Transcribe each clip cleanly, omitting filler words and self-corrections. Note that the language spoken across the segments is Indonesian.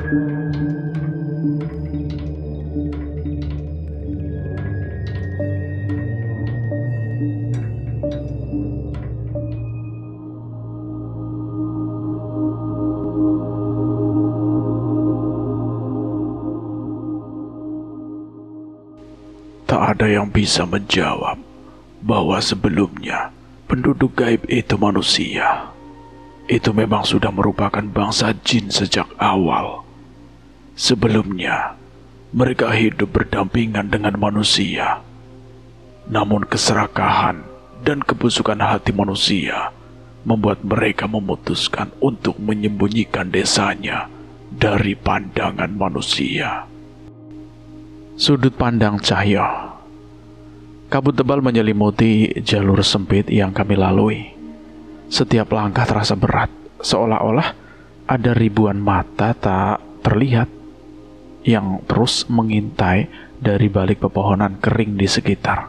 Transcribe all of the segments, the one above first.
Tak ada yang bisa menjawab bahwa sebelumnya penduduk gaib itu manusia. Itu memang sudah merupakan bangsa jin sejak awal. Sebelumnya, mereka hidup berdampingan dengan manusia. Namun keserakahan dan kebusukan hati manusia membuat mereka memutuskan untuk menyembunyikan desanya dari pandangan manusia. Sudut pandang Cahyo. Kabut tebal menyelimuti jalur sempit yang kami lalui. Setiap langkah terasa berat, seolah-olah ada ribuan mata tak terlihat yang terus mengintai dari balik pepohonan kering di sekitar.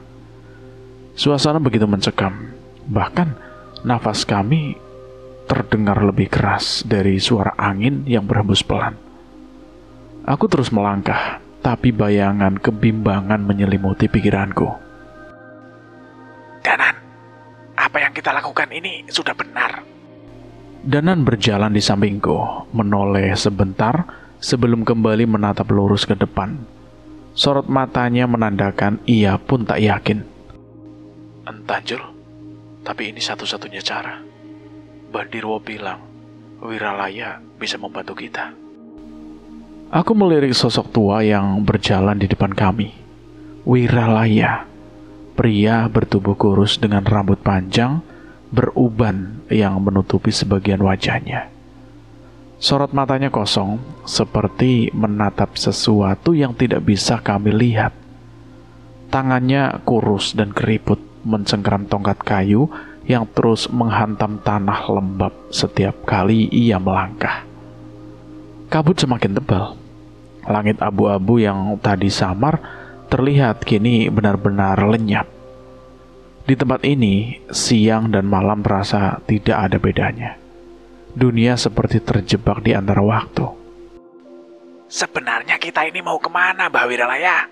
Suasana begitu mencekam, bahkan nafas kami terdengar lebih keras dari suara angin yang berhembus pelan. Aku terus melangkah, tapi bayangan kebimbangan menyelimuti pikiranku. Danan, apa yang kita lakukan ini sudah benar. Danan berjalan di sampingku, menoleh sebentar sebelum kembali menatap lurus ke depan. Sorot matanya menandakan ia pun tak yakin. Entah, Jul, tapi ini satu-satunya cara. Badirwo bilang, Wiralaya bisa membantu kita. Aku melirik sosok tua yang berjalan di depan kami. Wiralaya, pria bertubuh kurus dengan rambut panjang, beruban yang menutupi sebagian wajahnya. Sorot matanya kosong, seperti menatap sesuatu yang tidak bisa kami lihat. Tangannya kurus dan keriput, mencengkeram tongkat kayu yang terus menghantam tanah lembab setiap kali ia melangkah. Kabut semakin tebal. Langit abu-abu yang tadi samar terlihat kini benar-benar lenyap. Di tempat ini, siang dan malam terasa tidak ada bedanya. Dunia seperti terjebak di antara waktu. Sebenarnya kita ini mau kemana, Mbak Wiralaya?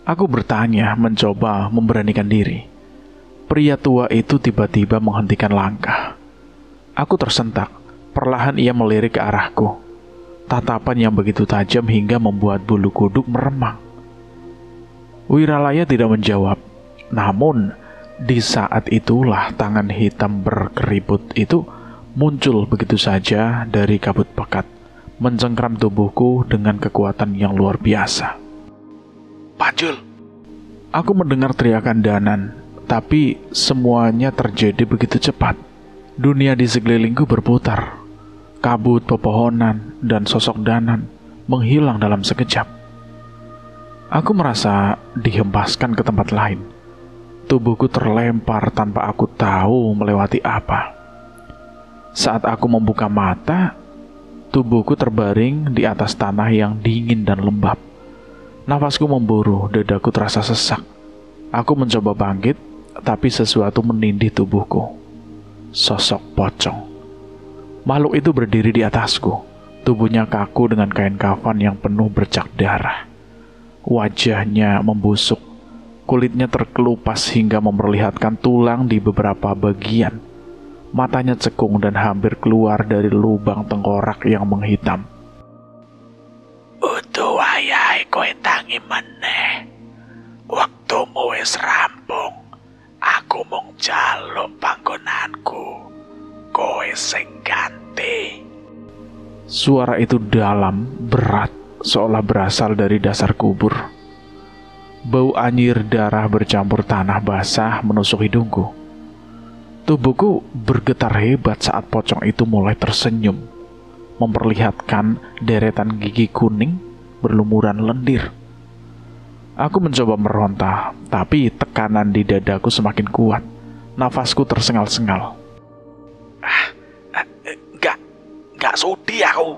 Aku bertanya, mencoba memberanikan diri. Pria tua itu tiba-tiba menghentikan langkah. Aku tersentak. Perlahan ia melirik ke arahku. Tatapan yang begitu tajam hingga membuat bulu kuduk meremang. Wiralaya tidak menjawab. Namun, di saat itulah tangan hitam berkeriput itu muncul begitu saja dari kabut pekat, mencengkram tubuhku dengan kekuatan yang luar biasa. Panjul. Aku mendengar teriakan Danan, tapi semuanya terjadi begitu cepat. Dunia di sekelilingku berputar. Kabut, pepohonan, dan sosok Danan menghilang dalam sekejap. Aku merasa dihempaskan ke tempat lain. Tubuhku terlempar tanpa aku tahu melewati apa. Saat aku membuka mata, tubuhku terbaring di atas tanah yang dingin dan lembab. Nafasku memburu, dadaku terasa sesak. Aku mencoba bangkit, tapi sesuatu menindih tubuhku. Sosok pocong. Makhluk itu berdiri di atasku. Tubuhnya kaku dengan kain kafan yang penuh bercak darah. Wajahnya membusuk. Kulitnya terkelupas hingga memperlihatkan tulang di beberapa bagian. Matanya cekung dan hampir keluar dari lubang tengkorak yang menghitam. Utuh wayahe kowe tangi meneh. Waktumu wis rampung. Aku mung njaluk panggonanku. Kowe sing ganti. Suara itu dalam, berat, seolah berasal dari dasar kubur. Bau anyir darah bercampur tanah basah menusuk hidungku. Tubuhku bergetar hebat saat pocong itu mulai tersenyum, memperlihatkan deretan gigi kuning berlumuran lendir. Aku mencoba meronta, tapi tekanan di dadaku semakin kuat. Nafasku tersengal-sengal. Gak sudi aku.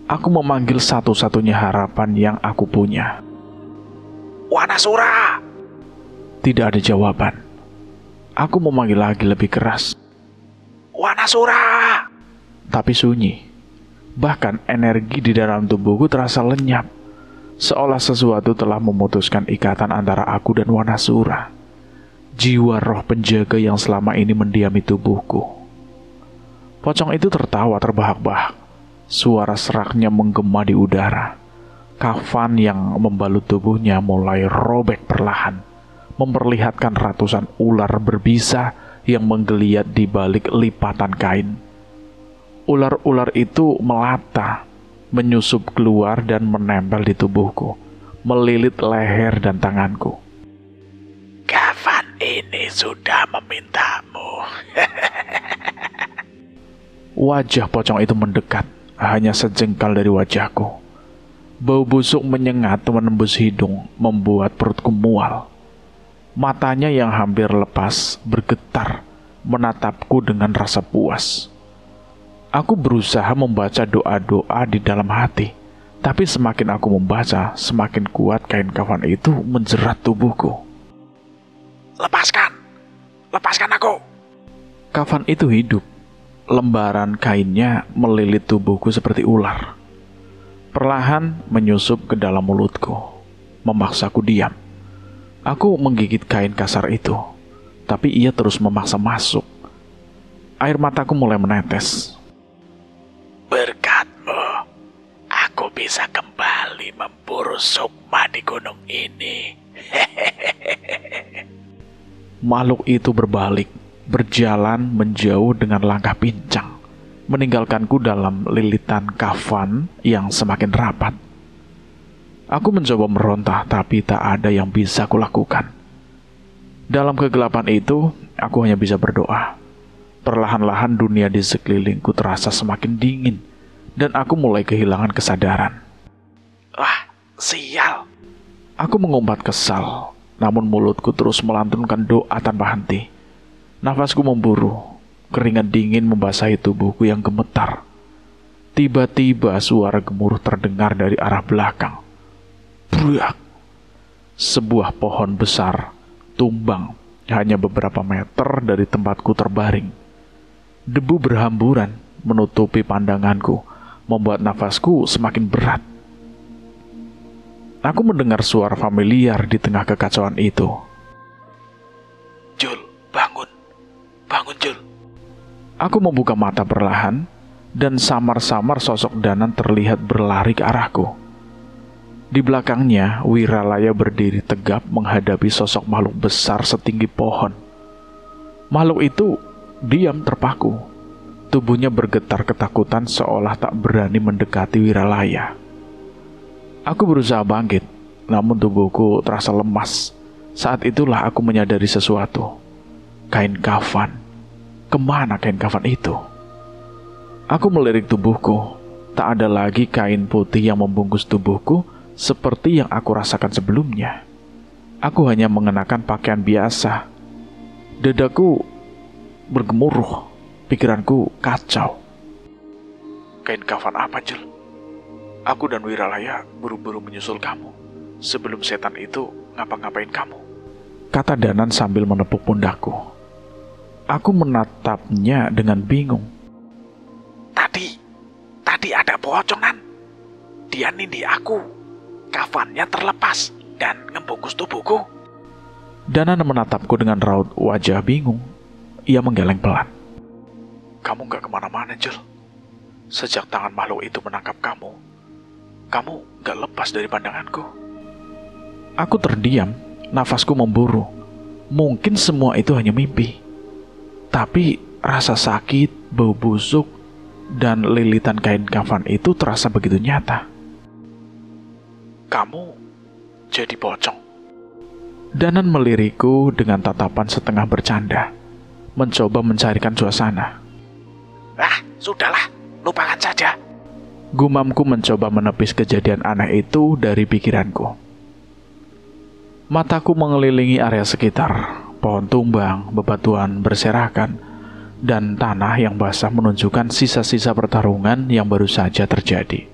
Aku memanggil satu-satunya harapan yang aku punya. Wanasura. Tidak ada jawaban. Aku memanggil lagi lebih keras. Wanasura. Tapi sunyi. Bahkan energi di dalam tubuhku terasa lenyap, seolah sesuatu telah memutuskan ikatan antara aku dan Wanasura, jiwa roh penjaga yang selama ini mendiami tubuhku. Pocong itu tertawa terbahak-bahak. Suara seraknya menggema di udara. Kafan yang membalut tubuhnya mulai robek perlahan, memperlihatkan ratusan ular berbisa yang menggeliat di balik lipatan kain. Ular-ular itu melata, menyusup keluar dan menempel di tubuhku, melilit leher dan tanganku. Kafan ini sudah memintamu. Wajah pocong itu mendekat, hanya sejengkal dari wajahku. Bau busuk menyengat menembus hidung, membuat perutku mual. Matanya yang hampir lepas bergetar, menatapku dengan rasa puas. Aku berusaha membaca doa-doa di dalam hati, tapi semakin aku membaca, semakin kuat kain kafan itu menjerat tubuhku. Lepaskan! Lepaskan aku! Kafan itu hidup. Lembaran kainnya melilit tubuhku seperti ular. Perlahan menyusup ke dalam mulutku, memaksaku diam. Aku menggigit kain kasar itu, tapi ia terus memaksa masuk. Air mataku mulai menetes. Berkatmu, aku bisa kembali memburu sukma di gunung ini. Makhluk itu berbalik, berjalan menjauh dengan langkah pincang, meninggalkanku dalam lilitan kafan yang semakin rapat. Aku mencoba meronta, tapi tak ada yang bisa kulakukan. Dalam kegelapan itu, aku hanya bisa berdoa. Perlahan-lahan dunia di sekelilingku terasa semakin dingin, dan aku mulai kehilangan kesadaran. Wah, sial! Aku mengumpat kesal, namun mulutku terus melantunkan doa tanpa henti. Nafasku memburu, keringat dingin membasahi tubuhku yang gemetar. Tiba-tiba suara gemuruh terdengar dari arah belakang. Bruak! Sebuah pohon besar tumbang hanya beberapa meter dari tempatku terbaring. Debu berhamburan menutupi pandanganku, membuat nafasku semakin berat. Aku mendengar suara familiar di tengah kekacauan itu. Jul, bangun! Bangun, Jul! Aku membuka mata perlahan, dan samar-samar sosok Danan terlihat berlari ke arahku. Di belakangnya, Wiralaya berdiri tegap menghadapi sosok makhluk besar setinggi pohon. Makhluk itu diam terpaku. Tubuhnya bergetar ketakutan seolah tak berani mendekati Wiralaya. Aku berusaha bangkit, namun tubuhku terasa lemas. Saat itulah aku menyadari sesuatu. Kain kafan. Kemana kain kafan itu? Aku melirik tubuhku. Tak ada lagi kain putih yang membungkus tubuhku seperti yang aku rasakan sebelumnya. Aku hanya mengenakan pakaian biasa. Dadaku bergemuruh, pikiranku kacau. Kain kafan apa, Jul? Aku dan Wiralaya buru-buru menyusul kamu sebelum setan itu ngapa-ngapain kamu, kata Danan sambil menepuk pundakku. Aku menatapnya dengan bingung. Tadi ada pocongan. Dia nindih aku. Kafannya terlepas dan ngebungkus tubuhku. Danan menatapku dengan raut wajah bingung. Ia menggeleng pelan. Kamu gak kemana-mana, Jul. Sejak tangan makhluk itu menangkap kamu gak lepas dari pandanganku. Aku terdiam, nafasku memburu. Mungkin semua itu hanya mimpi. Tapi rasa sakit, bau busuk, dan lilitan kain kafan itu terasa begitu nyata. Kamu jadi pocong. Danan melirikku dengan tatapan setengah bercanda, mencoba mencarikan suasana. Sudahlah, lupakan saja. Gumamku mencoba menepis kejadian aneh itu dari pikiranku. Mataku mengelilingi area sekitar. Pohon tumbang, bebatuan berserakan, dan tanah yang basah menunjukkan sisa-sisa pertarungan yang baru saja terjadi.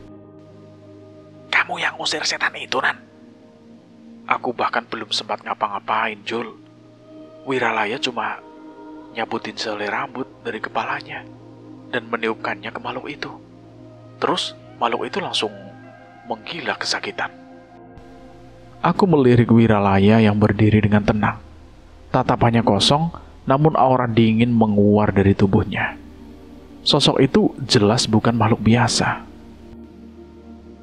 Kamu yang usir setan itu, Nan? Aku bahkan belum sempat ngapa-ngapain, Jul. Wiralaya cuma nyabutin selai rambut dari kepalanya dan meniupkannya ke makhluk itu. Terus makhluk itu langsung menggila kesakitan. Aku melirik Wiralaya yang berdiri dengan tenang. Tatapannya kosong, namun aura dingin menguar dari tubuhnya. Sosok itu jelas bukan makhluk biasa.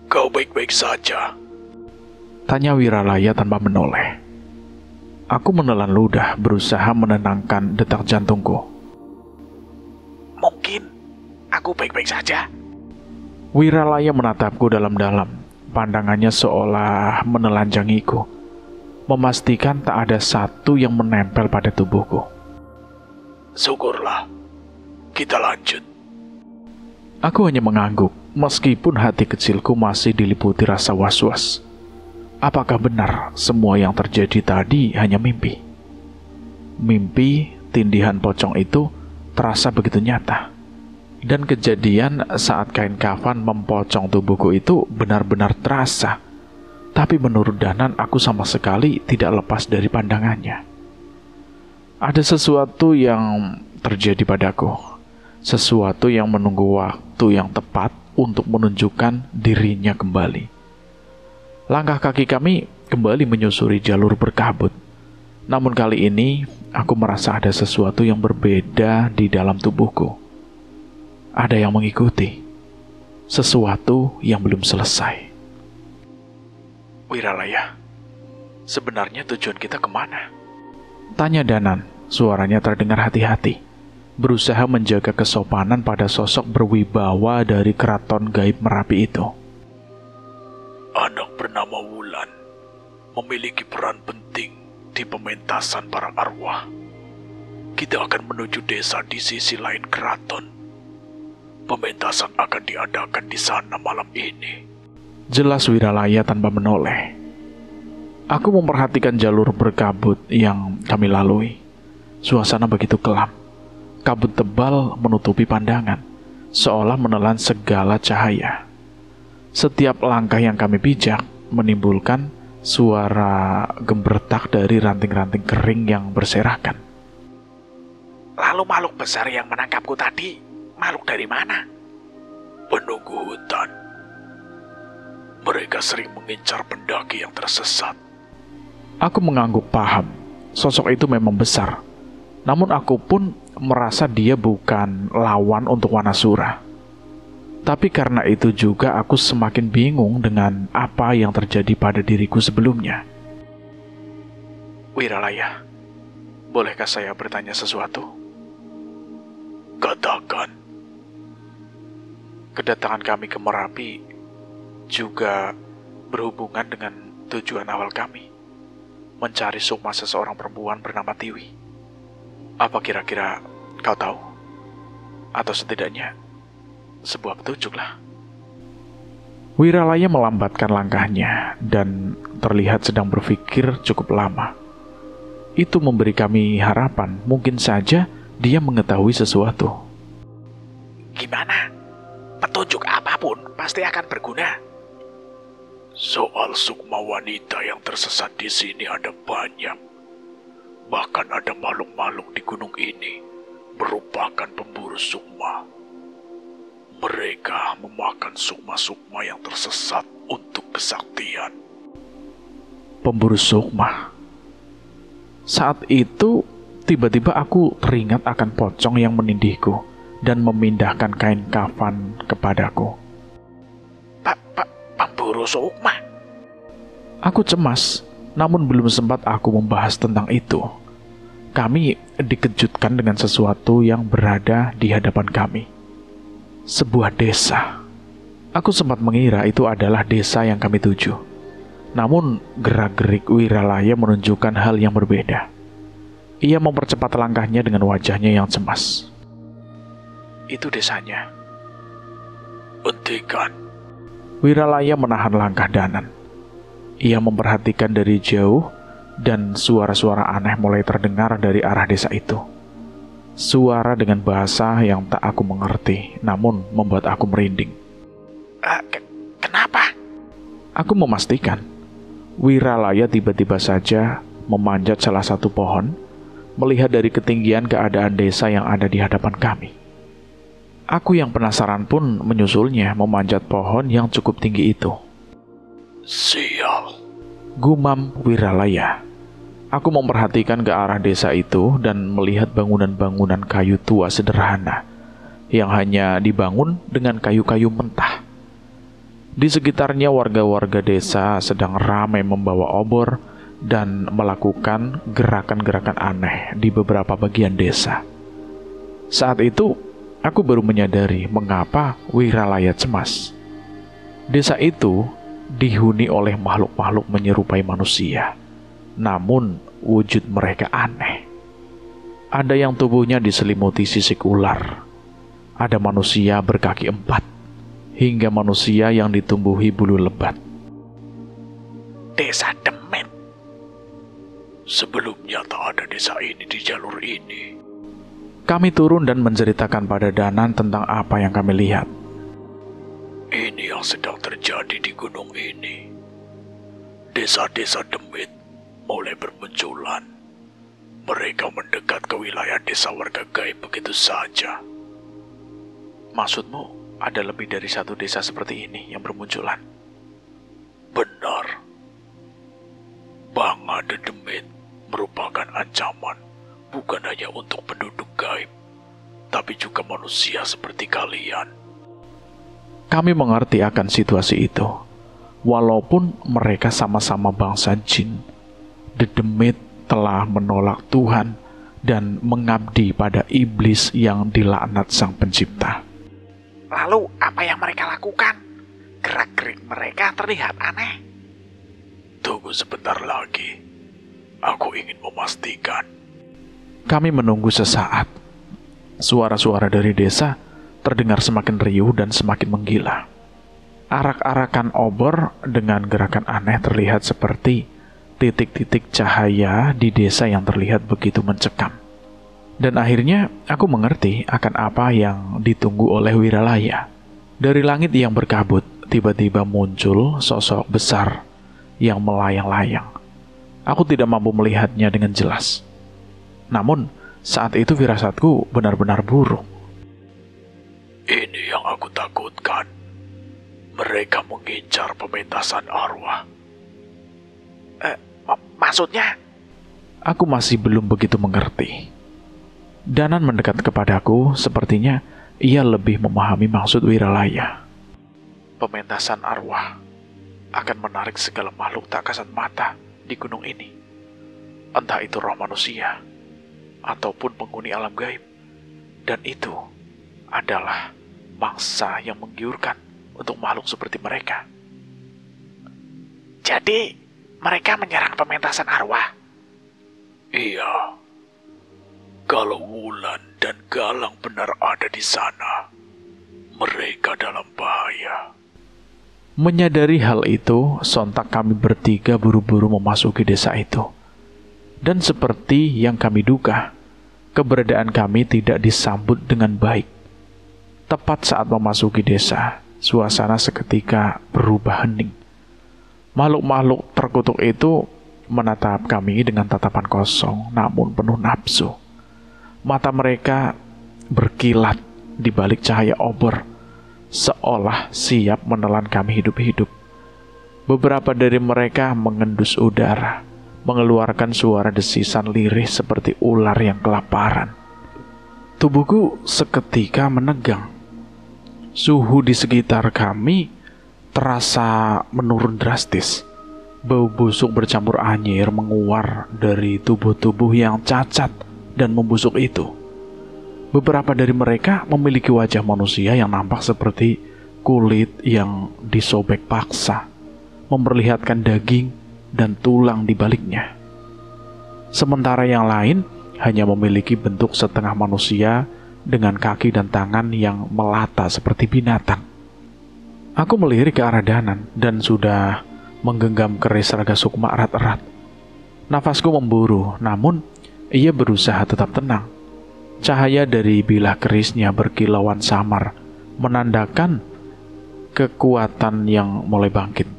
Kau baik-baik saja? Tanya Wiralaya tanpa menoleh. Aku menelan ludah, berusaha menenangkan detak jantungku. Mungkin aku baik-baik saja. Wiralaya menatapku dalam-dalam. Pandangannya seolah menelanjangiku, memastikan tak ada satu yang menempel pada tubuhku. Syukurlah. Kita lanjut. Aku hanya mengangguk, meskipun hati kecilku masih diliputi rasa was-was. Apakah benar semua yang terjadi tadi hanya mimpi? Mimpi tindihan pocong itu terasa begitu nyata. Dan kejadian saat kain kafan mempocong tubuhku itu benar-benar terasa. Tapi menurut Danan, aku sama sekali tidak lepas dari pandangannya. Ada sesuatu yang terjadi padaku. Sesuatu yang menunggu waktu yang tepat untuk menunjukkan dirinya kembali. Langkah kaki kami kembali menyusuri jalur berkabut. Namun kali ini, aku merasa ada sesuatu yang berbeda di dalam tubuhku. Ada yang mengikuti. Sesuatu yang belum selesai. Wiralaya, sebenarnya tujuan kita kemana? Tanya Danan, suaranya terdengar hati-hati. Berusaha menjaga kesopanan pada sosok berwibawa dari keraton gaib Merapi itu. Anak bernama Wulan memiliki peran penting di pementasan para arwah. Kita akan menuju desa di sisi lain keraton. Pementasan akan diadakan di sana malam ini. Jelas Wiralaya tanpa menoleh. Aku memperhatikan jalur berkabut yang kami lalui. Suasana begitu kelam. Kabut tebal menutupi pandangan, seolah menelan segala cahaya. Setiap langkah yang kami pijak menimbulkan suara gembertak dari ranting-ranting kering yang berserakan. Lalu makhluk besar yang menangkapku tadi, makhluk dari mana? Penunggu hutan. Mereka sering mengincar pendaki yang tersesat. Aku mengangguk paham. Sosok itu memang besar. Namun aku pun merasa dia bukan lawan untuk Wanasura. Tapi karena itu juga aku semakin bingung dengan apa yang terjadi pada diriku sebelumnya. Wiralaya, bolehkah saya bertanya sesuatu? Katakan. Kedatangan kami ke Merapi juga berhubungan dengan tujuan awal kami, mencari sukma seseorang perempuan bernama Tiwi. Apa kira-kira kau tahu? Atau setidaknya sebuah petunjuk lah. Wiralaya melambatkan langkahnya dan terlihat sedang berpikir cukup lama. Itu memberi kami harapan, mungkin saja dia mengetahui sesuatu. Gimana? Petunjuk apapun pasti akan berguna. Soal sukma wanita yang tersesat di sini ada banyak. Bahkan ada makhluk-makhluk di gunung ini merupakan pemburu sukma. Mereka memakan sukma-sukma yang tersesat untuk kesaktian. Pemburu sukma. Saat itu, tiba-tiba aku teringat akan pocong yang menindihku dan memindahkan kain kafan kepadaku. Pemburu sukma? Aku cemas, namun belum sempat aku membahas tentang itu. Kami dikejutkan dengan sesuatu yang berada di hadapan kami. Sebuah desa. Aku sempat mengira itu adalah desa yang kami tuju. Namun gerak-gerik Wiralaya menunjukkan hal yang berbeda. Ia mempercepat langkahnya dengan wajahnya yang cemas. Itu desanya. Hentikan. Wiralaya menahan langkah Danan. Ia memperhatikan dari jauh dan suara-suara aneh mulai terdengar dari arah desa itu. Suara dengan bahasa yang tak aku mengerti, namun membuat aku merinding. Kenapa? Aku memastikan. Wiralaya tiba-tiba saja memanjat salah satu pohon, melihat dari ketinggian keadaan desa yang ada di hadapan kami. Aku yang penasaran pun menyusulnya memanjat pohon yang cukup tinggi itu. Sial, Gumam Wiralaya. Aku memperhatikan ke arah desa itu dan melihat bangunan-bangunan kayu tua sederhana yang hanya dibangun dengan kayu-kayu mentah. Di sekitarnya warga-warga desa sedang ramai membawa obor dan melakukan gerakan-gerakan aneh di beberapa bagian desa. Saat itu, aku baru menyadari mengapa Wiralaya cemas. Desa itu dihuni oleh makhluk-makhluk menyerupai manusia, namun wujud mereka aneh. Ada yang tubuhnya diselimuti sisik ular, ada manusia berkaki 4, hingga manusia yang ditumbuhi bulu lebat. Desa Demit. Sebelumnya tak ada desa ini di jalur ini. Kami turun dan menceritakan pada Danan tentang apa yang kami lihat. Ini yang sedang terjadi di gunung ini. Desa-desa Demit mulai bermunculan. Mereka mendekat ke wilayah desa warga gaib begitu saja. Maksudmu ada lebih dari satu desa seperti ini yang bermunculan? Benar. Bangade Demit merupakan ancaman bukan hanya untuk penduduk gaib, tapi juga manusia seperti kalian. Kami mengerti akan situasi itu. Walaupun mereka sama-sama bangsa jin, The Demit telah menolak Tuhan dan mengabdi pada iblis yang dilaknat Sang Pencipta. Lalu apa yang mereka lakukan? Gerak-gerik mereka terlihat aneh. Tunggu sebentar lagi. Aku ingin memastikan. Kami menunggu sesaat. Suara-suara dari desa terdengar semakin riuh dan semakin menggila. Arak-arakan obor dengan gerakan aneh terlihat seperti titik-titik cahaya di desa yang terlihat begitu mencekam. Dan akhirnya aku mengerti akan apa yang ditunggu oleh Wiralaya. Dari langit yang berkabut, tiba-tiba muncul sosok besar yang melayang-layang. Aku tidak mampu melihatnya dengan jelas. Namun, saat itu firasatku benar-benar buruk. Ini yang aku takutkan. Mereka mengincar pementasan arwah. Maksudnya? Aku masih belum begitu mengerti. Danan mendekat kepadaku, sepertinya ia lebih memahami maksud Wiralaya. Pementasan arwah akan menarik segala makhluk tak kasat mata di gunung ini. Entah itu roh manusia, ataupun penghuni alam gaib. Dan itu adalah mangsa yang menggiurkan untuk makhluk seperti mereka. Jadi, mereka menyerang pementasan arwah? Iya. Kalau Wulan dan Galang benar ada di sana, mereka dalam bahaya. Menyadari hal itu, sontak kami bertiga buru-buru memasuki desa itu. Dan seperti yang kami duga, keberadaan kami tidak disambut dengan baik. Tepat saat memasuki desa, suasana seketika berubah hening. Makhluk-makhluk terkutuk itu menatap kami dengan tatapan kosong namun penuh nafsu. Mata mereka berkilat di balik cahaya obor, seolah siap menelan kami hidup-hidup. Beberapa dari mereka mengendus udara, mengeluarkan suara desisan lirih seperti ular yang kelaparan. Tubuhku seketika menegang. Suhu di sekitar kami terasa menurun drastis. Bau busuk bercampur anyir menguar dari tubuh-tubuh yang cacat dan membusuk itu. Beberapa dari mereka memiliki wajah manusia yang nampak seperti kulit yang disobek paksa, memperlihatkan daging dan tulang di baliknya. Sementara yang lain hanya memiliki bentuk setengah manusia dengan kaki dan tangan yang melata seperti binatang. Aku melirik ke arah Danan dan sudah menggenggam keris Raga Sukma erat-erat. Nafasku memburu, namun ia berusaha tetap tenang. Cahaya dari bilah kerisnya berkilauan samar, menandakan kekuatan yang mulai bangkit.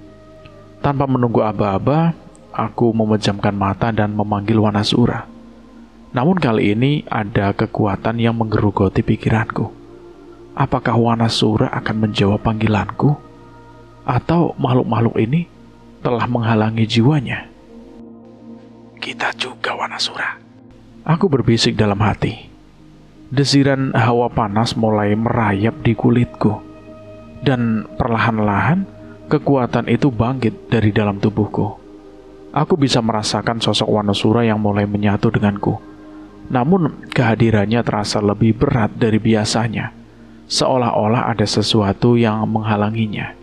Tanpa menunggu aba-aba, aku memejamkan mata dan memanggil Wanasura. Namun kali ini ada kekuatan yang menggerogoti pikiranku. Apakah Wanasura akan menjawab panggilanku? Atau makhluk-makhluk ini telah menghalangi jiwanya? Kita juga, Wanasura. Aku berbisik dalam hati. Desiran hawa panas mulai merayap di kulitku. Dan perlahan-lahan kekuatan itu bangkit dari dalam tubuhku. Aku bisa merasakan sosok Wanasura yang mulai menyatu denganku. Namun kehadirannya terasa lebih berat dari biasanya. Seolah-olah ada sesuatu yang menghalanginya.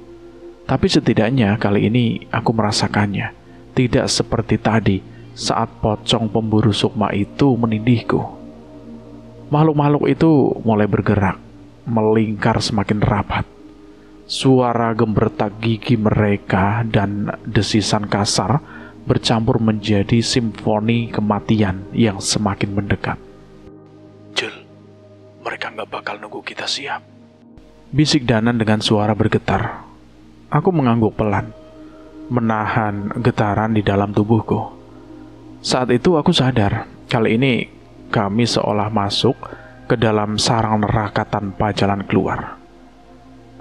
Tapi setidaknya kali ini aku merasakannya. Tidak seperti tadi saat pocong pemburu sukma itu menindihku. Makhluk-makhluk itu mulai bergerak, melingkar semakin rapat. Suara gembertak gigi mereka dan desisan kasar bercampur menjadi simfoni kematian yang semakin mendekat. Jul, mereka nggak bakal nunggu kita siap. Bisik Danan dengan suara bergetar. Aku mengangguk pelan, menahan getaran di dalam tubuhku. Saat itu aku sadar, kali ini kami seolah masuk ke dalam sarang neraka tanpa jalan keluar.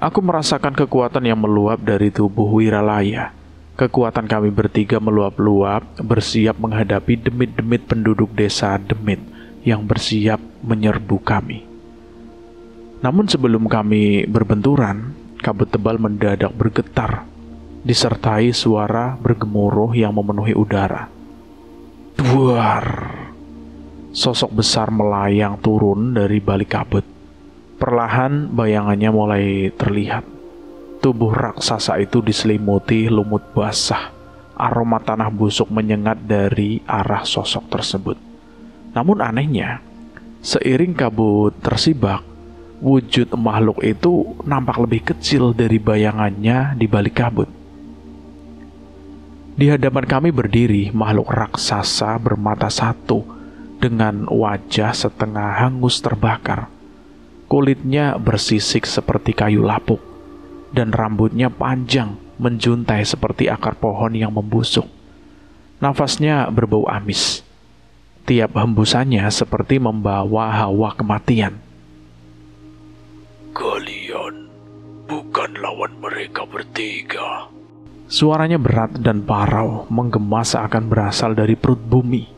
Aku merasakan kekuatan yang meluap dari tubuh Wiralaya. Kekuatan kami bertiga meluap-luap, bersiap menghadapi demit-demit penduduk desa Demit yang bersiap menyerbu kami. Namun sebelum kami berbenturan, kabut tebal mendadak bergetar, disertai suara bergemuruh yang memenuhi udara. Duar! Sosok besar melayang turun dari balik kabut. Perlahan bayangannya mulai terlihat. Tubuh raksasa itu diselimuti lumut basah. Aroma tanah busuk menyengat dari arah sosok tersebut. Namun anehnya, seiring kabut tersibak, wujud makhluk itu nampak lebih kecil dari bayangannya di balik kabut. Di hadapan kami berdiri makhluk raksasa bermata satu dengan wajah setengah hangus terbakar. Kulitnya bersisik seperti kayu lapuk, dan rambutnya panjang menjuntai seperti akar pohon yang membusuk. Nafasnya berbau amis. Tiap hembusannya seperti membawa hawa kematian. Kalian bukan lawan mereka bertiga. Suaranya berat dan parau, menggema seakan berasal dari perut bumi.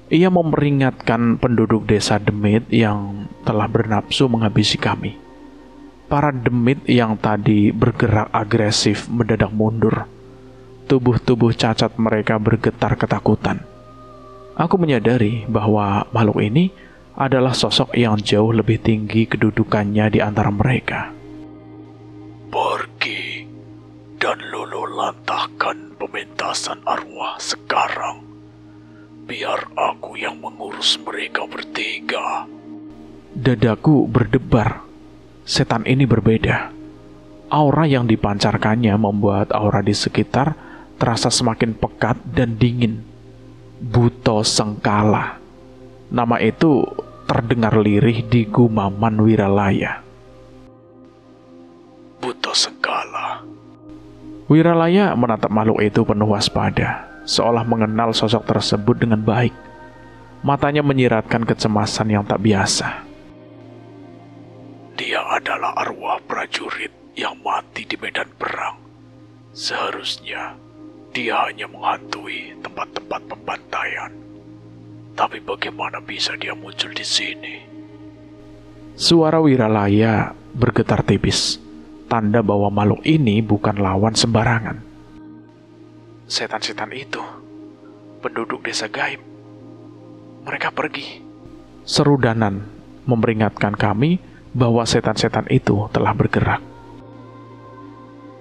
Ia memperingatkan penduduk desa Demit yang telah bernafsu menghabisi kami. Para Demit yang tadi bergerak agresif mendadak mundur. Tubuh-tubuh cacat mereka bergetar ketakutan. Aku menyadari bahwa makhluk ini adalah sosok yang jauh lebih tinggi kedudukannya di antara mereka. Pergi dan luluh lantahkan pementasan arwah sekarang. Biar aku yang mengurus mereka bertiga. Dadaku berdebar. Setan ini berbeda. Aura yang dipancarkannya membuat aura di sekitar terasa semakin pekat dan dingin. Buto Sengkala. Nama itu terdengar lirih di gumaman Wiralaya. Buto Sengkala. Wiralaya menatap makhluk itu penuh waspada, seolah mengenal sosok tersebut dengan baik. Matanya menyiratkan kecemasan yang tak biasa. Dia adalah arwah prajurit yang mati di medan perang. Seharusnya dia hanya menghantui tempat-tempat pembantaian. Tapi bagaimana bisa dia muncul di sini? Suara Wiralaya bergetar tipis, tanda bahwa makhluk ini bukan lawan sembarangan. Setan-setan itu, penduduk desa gaib. Mereka pergi. Seru Danan memperingatkan kami bahwa setan-setan itu telah bergerak.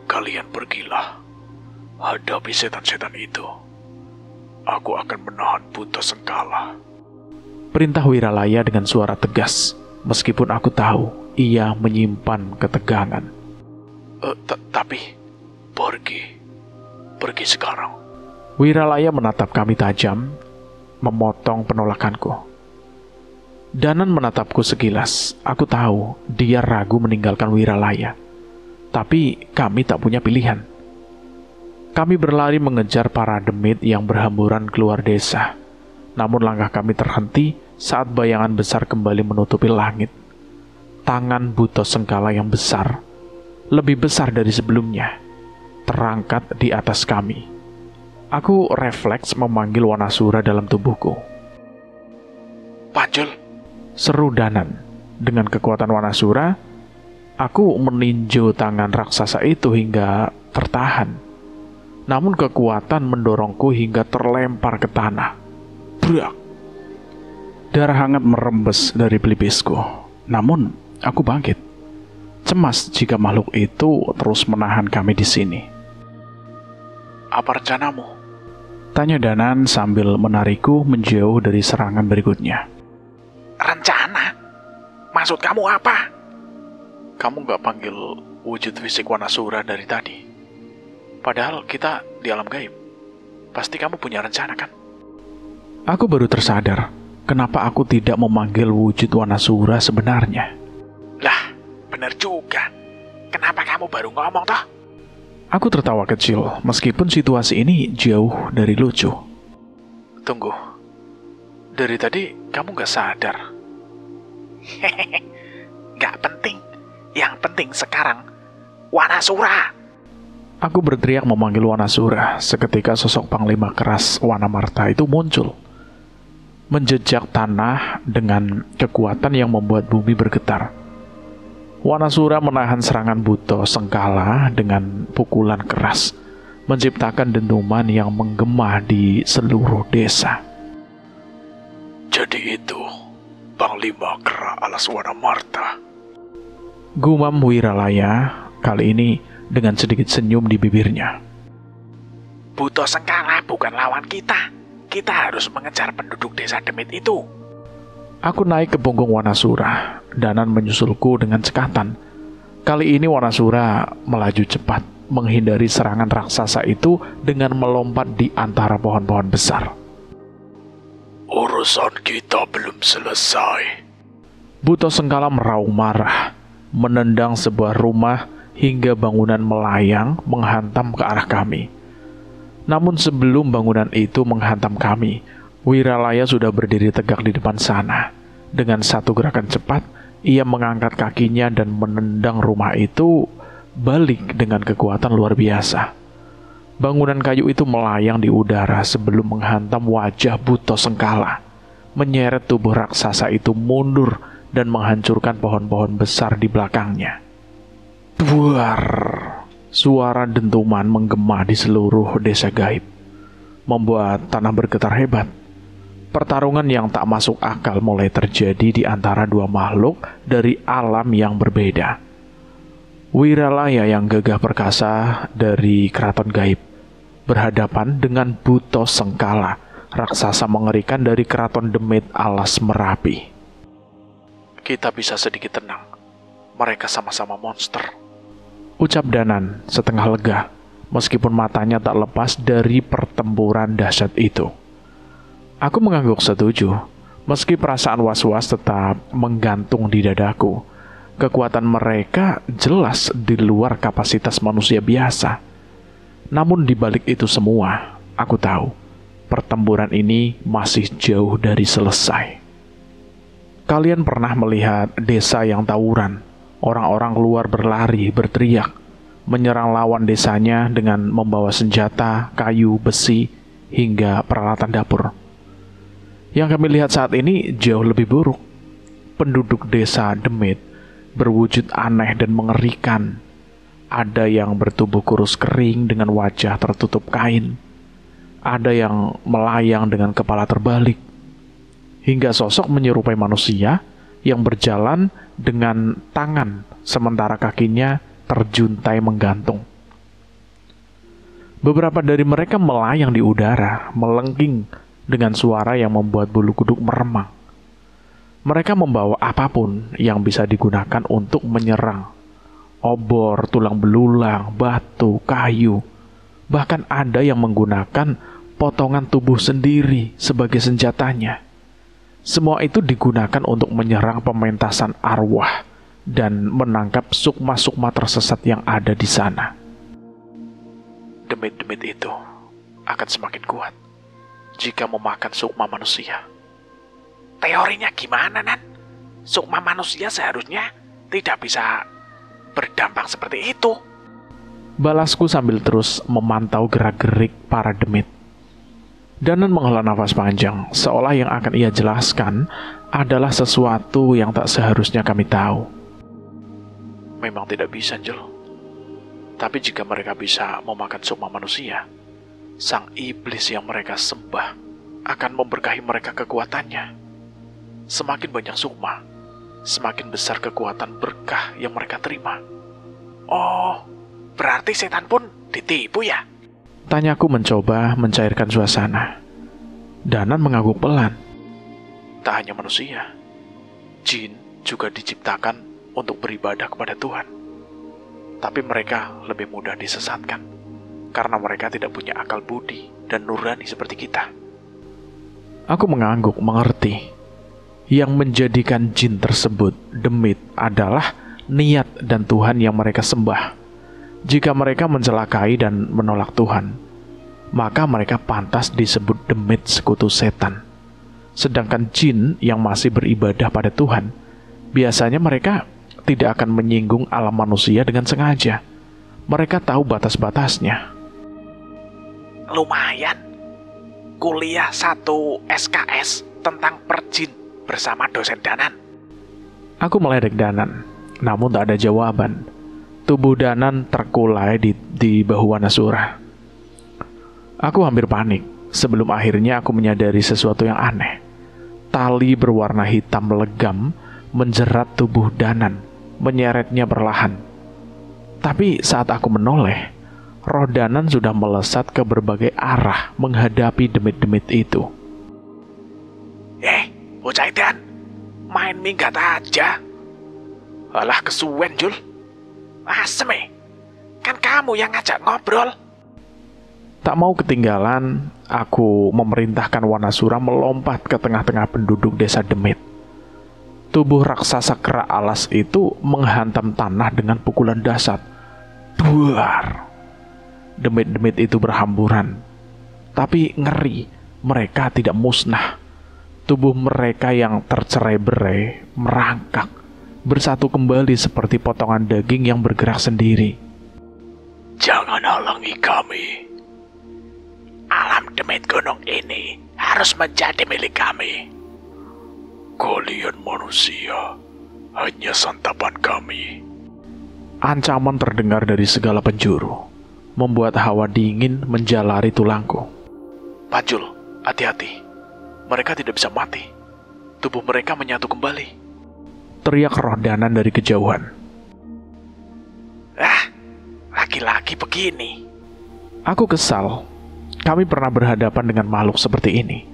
Kalian pergilah, hadapi setan-setan itu. Aku akan menahan Buto Sengkala. Perintah Wiralaya dengan suara tegas, meskipun aku tahu ia menyimpan ketegangan. Tapi, pergi sekarang. Wiralaya menatap kami tajam, memotong penolakanku. Danan menatapku sekilas. Aku tahu dia ragu meninggalkan Wiralaya. Tapi kami tak punya pilihan. Kami berlari mengejar para Demit yang berhamburan keluar desa. Namun langkah kami terhenti saat bayangan besar kembali menutupi langit. tangan buto sengkala yang besar, lebih besar dari sebelumnya, terangkat di atas kami. Aku refleks memanggil Wanasura dalam tubuhku. Panjul, Seru Danan. Dengan kekuatan Wanasura, aku meninju tangan raksasa itu hingga tertahan. Namun kekuatan mendorongku hingga terlempar ke tanah. Brak! Darah hangat merembes dari pelipisku. Namun, aku bangkit. Cemas jika makhluk itu terus menahan kami di sini. apa rencanamu? Tanya Danan sambil menarikku menjauh dari serangan berikutnya. Rencana? Maksud kamu apa? Kamu gak panggil wujud fisik Wanasura dari tadi. Padahal kita di alam gaib. Pasti kamu punya rencana kan? Aku baru tersadar kenapa aku tidak memanggil wujud Wanasura sebenarnya. Lah, bener juga. Kenapa kamu baru ngomong toh? Aku tertawa kecil meskipun situasi ini jauh dari lucu. Tunggu, dari tadi kamu gak sadar? Hehehe, gak penting. Yang penting sekarang, Wanasura. Aku berteriak memanggil Wanasura. Seketika sosok Panglima keras Wanamarta itu muncul, menjejak tanah dengan kekuatan yang membuat bumi bergetar. Wanasura menahan serangan buto sengkala dengan pukulan keras, menciptakan dentuman yang menggema di seluruh desa. Jadi itu Panglima Kera alas Wanamarta. Gumam Wiralaya, kali ini dengan sedikit senyum di bibirnya. Buto Sengkala bukan lawan kita. Kita harus mengejar penduduk desa Demit itu. Aku naik ke punggung Wanasura. Danan menyusulku dengan cekatan. Kali ini Wanasura melaju cepat, menghindari serangan raksasa itu dengan melompat di antara pohon-pohon besar. Urusan kita belum selesai. Buto Sengkala meraung marah, menendang sebuah rumah hingga bangunan melayang menghantam ke arah kami. Namun sebelum bangunan itu menghantam kami, Wiralaya sudah berdiri tegak di depan sana. Dengan satu gerakan cepat, ia mengangkat kakinya dan menendang rumah itu balik dengan kekuatan luar biasa. Bangunan kayu itu melayang di udara sebelum menghantam wajah Buto Sengkala, menyeret tubuh raksasa itu mundur dan menghancurkan pohon-pohon besar di belakangnya. Buar! Suara dentuman menggema di seluruh desa gaib, membuat tanah bergetar hebat. Pertarungan yang tak masuk akal mulai terjadi di antara dua makhluk dari alam yang berbeda. Wiralaya yang gagah perkasa dari keraton gaib berhadapan dengan Buto Sengkala, raksasa mengerikan dari keraton Demit alas Merapi. Kita bisa sedikit tenang. Mereka sama-sama monster, ucap Danan setengah lega, meskipun matanya tak lepas dari pertempuran dahsyat itu. Aku mengangguk setuju, meski perasaan was-was tetap menggantung di dadaku. Kekuatan mereka jelas di luar kapasitas manusia biasa. Namun di balik itu semua, aku tahu pertempuran ini masih jauh dari selesai. Kalian pernah melihat desa yang tawuran? Orang-orang keluar berlari, berteriak, menyerang lawan desanya dengan membawa senjata, kayu, besi, hingga peralatan dapur. Yang kami lihat saat ini jauh lebih buruk. Penduduk desa Demit berwujud aneh dan mengerikan. Ada yang bertubuh kurus kering dengan wajah tertutup kain. Ada yang melayang dengan kepala terbalik. Hingga sosok menyerupai manusia yang berjalan dengan tangan sementara kakinya terjuntai menggantung. Beberapa dari mereka melayang di udara, melengking dengan suara yang membuat bulu kuduk meremang. Mereka membawa apapun yang bisa digunakan untuk menyerang. Obor, tulang belulang, batu, kayu. Bahkan ada yang menggunakan potongan tubuh sendiri sebagai senjatanya. Semua itu digunakan untuk menyerang pementasan arwah dan menangkap sukma-sukma tersesat yang ada di sana. Demit-demit itu akan semakin kuat jika memakan sukma manusia. Teorinya gimana, Nan? Sukma manusia seharusnya tidak bisa berdampak seperti itu. Balasku sambil terus memantau gerak-gerik para demit. Danan menghela nafas panjang, seolah yang akan ia jelaskan adalah sesuatu yang tak seharusnya kami tahu. Memang tidak bisa, Angel. Tapi jika mereka bisa memakan sukma manusia, sang iblis yang mereka sembah akan memberkahi mereka kekuatannya. Semakin banyak sukma, semakin besar kekuatan berkah yang mereka terima. Oh, berarti setan pun ditipu ya? Tanyaku mencoba mencairkan suasana. Danan mengangguk pelan. Tak hanya manusia, jin juga diciptakan untuk beribadah kepada Tuhan. Tapi mereka lebih mudah disesatkan, karena mereka tidak punya akal budi dan nurani seperti kita. Aku mengangguk mengerti. Yang menjadikan jin tersebut demit adalah niat dan Tuhan yang mereka sembah. Jika mereka mencelakai dan menolak Tuhan, maka mereka pantas disebut demit sekutu setan. Sedangkan jin yang masih beribadah pada Tuhan, biasanya mereka tidak akan menyinggung alam manusia dengan sengaja. Mereka tahu batas-batasnya. Lumayan. Kuliah 1 SKS tentang perjin bersama dosen Danan. Aku meledek Danan, namun tak ada jawaban. Tubuh Danan terkulai di bahu Wanasura. Aku hampir panik sebelum akhirnya aku menyadari sesuatu yang aneh. Tali berwarna hitam legam menjerat tubuh Danan, menyeretnya perlahan. Tapi saat aku menoleh, roh Danan sudah melesat ke berbagai arah menghadapi demit-demit itu. Bocah edan, main minggat aja. Alah kesuwen, Jul. Asem, kan kamu yang ngajak ngobrol. Tak mau ketinggalan, aku memerintahkan Wanasura melompat ke tengah-tengah penduduk desa Demit. Tubuh raksasa kera alas itu menghantam tanah dengan pukulan dahsyat. Duar! Demit-demit itu berhamburan. Tapi ngeri, mereka tidak musnah. Tubuh mereka yang tercerai-berai merangkak, bersatu kembali seperti potongan daging yang bergerak sendiri. Jangan halangi kami. Alam demit gunung ini harus menjadi milik kami. Kalian manusia hanya santapan kami. Ancaman terdengar dari segala penjuru, membuat hawa dingin menjalari tulangku. Pajul, hati-hati. Mereka tidak bisa mati. Tubuh mereka menyatu kembali. Teriak roh Danan dari kejauhan. Laki-laki begini. Aku kesal. Kami pernah berhadapan dengan makhluk seperti ini,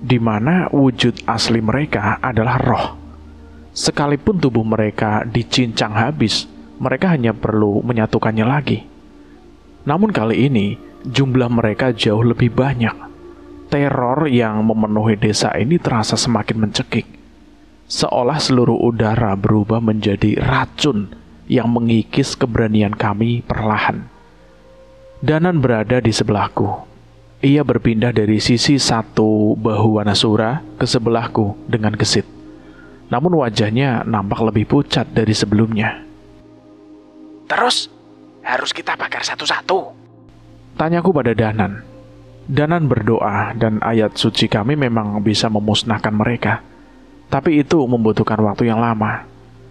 di mana wujud asli mereka adalah roh. Sekalipun tubuh mereka dicincang habis, mereka hanya perlu menyatukannya lagi. Namun kali ini, jumlah mereka jauh lebih banyak. Teror yang memenuhi desa ini terasa semakin mencekik. Seolah seluruh udara berubah menjadi racun yang mengikis keberanian kami perlahan. Danan berada di sebelahku. Ia berpindah dari sisi satu bahu Wanasura ke sebelahku dengan gesit. Namun wajahnya nampak lebih pucat dari sebelumnya. Terus, harus kita bakar satu-satu? Tanyaku pada Danan. Danan berdoa dan ayat suci kami memang bisa memusnahkan mereka. Tapi itu membutuhkan waktu yang lama.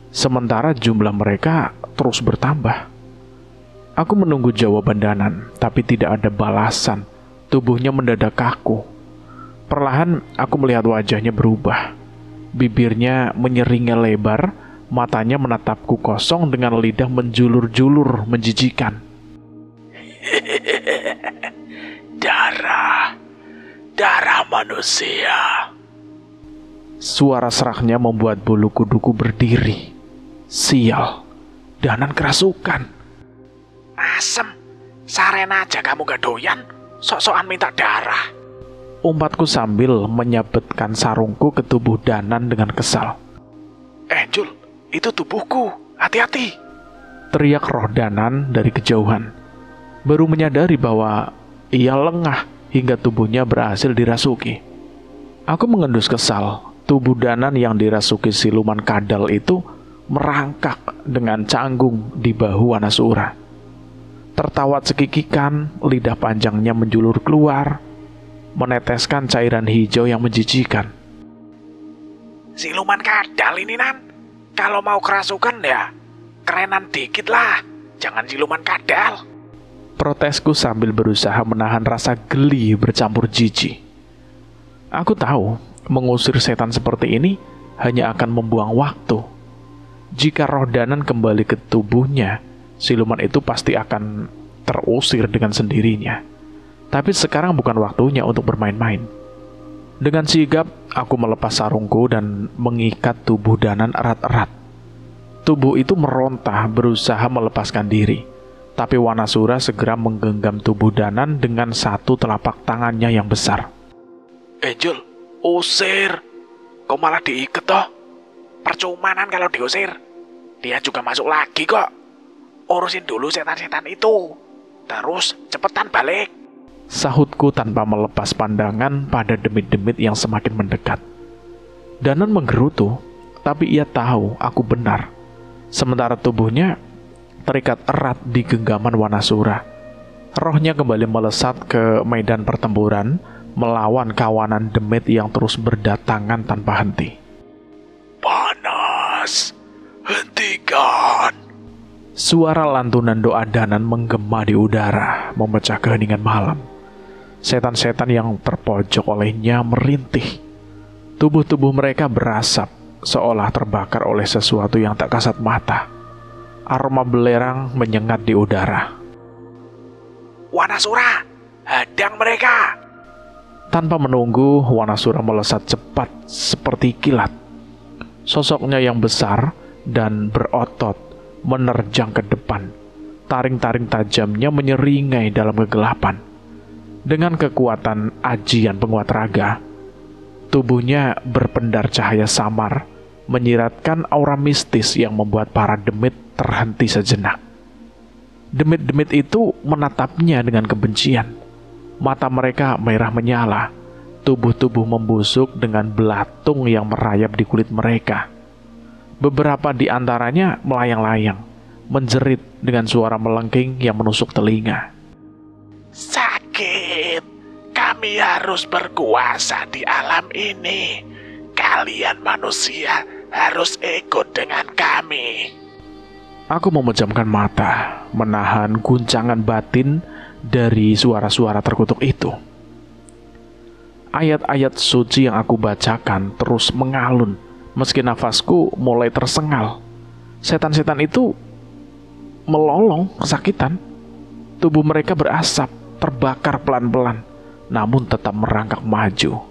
Sementara jumlah mereka terus bertambah. Aku menunggu jawaban Danan, tapi tidak ada balasan. Tubuhnya mendadak kaku. Perlahan aku melihat wajahnya berubah. Bibirnya menyeringai lebar, matanya menatapku kosong dengan lidah menjulur-julur menjijikan. Darah manusia. Suara seraknya membuat bulu kuduku berdiri. Sial, Danan kerasukan. Asem, saren aja kamu gak doyan, sok-sokan minta darah. Umpatku sambil menyabetkan sarungku ke tubuh Danan dengan kesal. Jul, itu tubuhku, hati-hati. Teriak roh Danan dari kejauhan. Baru menyadari bahwa ia lengah hingga tubuhnya berhasil dirasuki. Aku mengendus kesal. Tubuh Danan yang dirasuki siluman kadal itu merangkak dengan canggung di bahu Wanasura. Tertawa cekikikan, lidah panjangnya menjulur keluar, meneteskan cairan hijau yang menjijikan. Siluman kadal ini, Nan. Kalau mau kerasukan ya, kerenan dikit lah. Jangan siluman kadal. Protesku sambil berusaha menahan rasa geli bercampur jijik. Aku tahu, mengusir setan seperti ini hanya akan membuang waktu. Jika roh Danan kembali ke tubuhnya, siluman itu pasti akan terusir dengan sendirinya. Tapi sekarang bukan waktunya untuk bermain-main. Dengan sigap, aku melepas sarungku dan mengikat tubuh Danan erat-erat. Tubuh itu merontah berusaha melepaskan diri. Tapi Wanasura segera menggenggam tubuh Danan dengan satu telapak tangannya yang besar. Jul, usir. Kok malah diikat toh? Percumanan kalau diusir. Dia juga masuk lagi kok. Urusin dulu setan-setan itu. Terus cepetan balik. Sahutku tanpa melepas pandangan pada demit-demit yang semakin mendekat. Danan menggerutu, tapi ia tahu aku benar. Sementara tubuhnya terikat erat di genggaman Wanasura. Rohnya kembali melesat ke medan pertempuran, melawan kawanan demit yang terus berdatangan tanpa henti. Panas, hentikan. Suara lantunan doa Danan menggema di udara, memecah keheningan malam. Setan-setan yang terpojok olehnya merintih. Tubuh-tubuh mereka berasap, seolah terbakar oleh sesuatu yang tak kasat mata. Aroma belerang menyengat di udara. Wanasura, hadang mereka. Tanpa menunggu, Wanasura melesat cepat seperti kilat. Sosoknya yang besar dan berotot menerjang ke depan. Taring-taring tajamnya menyeringai dalam kegelapan. Dengan kekuatan ajian penguat raga, tubuhnya berpendar cahaya samar, menyiratkan aura mistis yang membuat para demit terhenti sejenak. Demit-demit itu menatapnya dengan kebencian. Mata mereka merah menyala, tubuh-tubuh membusuk dengan belatung yang merayap di kulit mereka. Beberapa di antaranya melayang-layang, menjerit dengan suara melengking yang menusuk telinga. Sakit, kami harus berkuasa di alam ini. Kalian manusia harus ikut dengan kami. Aku memejamkan mata, menahan guncangan batin dari suara-suara terkutuk itu. Ayat-ayat suci yang aku bacakan terus mengalun, meski nafasku mulai tersengal. Setan-setan itu melolong kesakitan. Tubuh mereka berasap, terbakar pelan-pelan, namun tetap merangkak maju.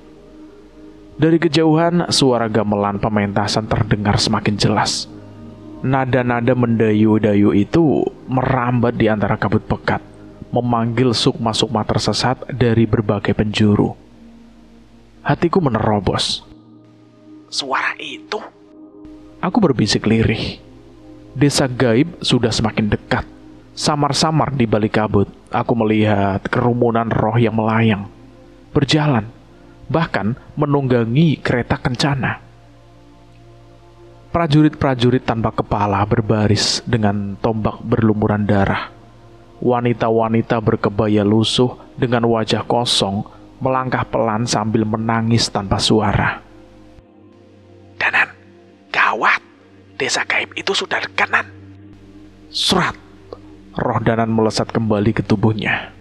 Dari kejauhan, suara gamelan pementasan terdengar semakin jelas. Nada-nada mendayu-dayu itu merambat di antara kabut pekat, memanggil sukma-sukma tersesat dari berbagai penjuru. Hatiku menerobos. Suara itu? Aku berbisik lirih. Desa gaib sudah semakin dekat. Samar-samar di balik kabut, aku melihat kerumunan roh yang melayang, berjalan, bahkan menunggangi kereta kencana. Prajurit-prajurit tanpa kepala berbaris dengan tombak berlumuran darah. Wanita-wanita berkebaya lusuh dengan wajah kosong melangkah pelan sambil menangis tanpa suara. Danan, gawat, desa gaib itu sudah dekat, Nan. Surat. Roh Danan melesat kembali ke tubuhnya.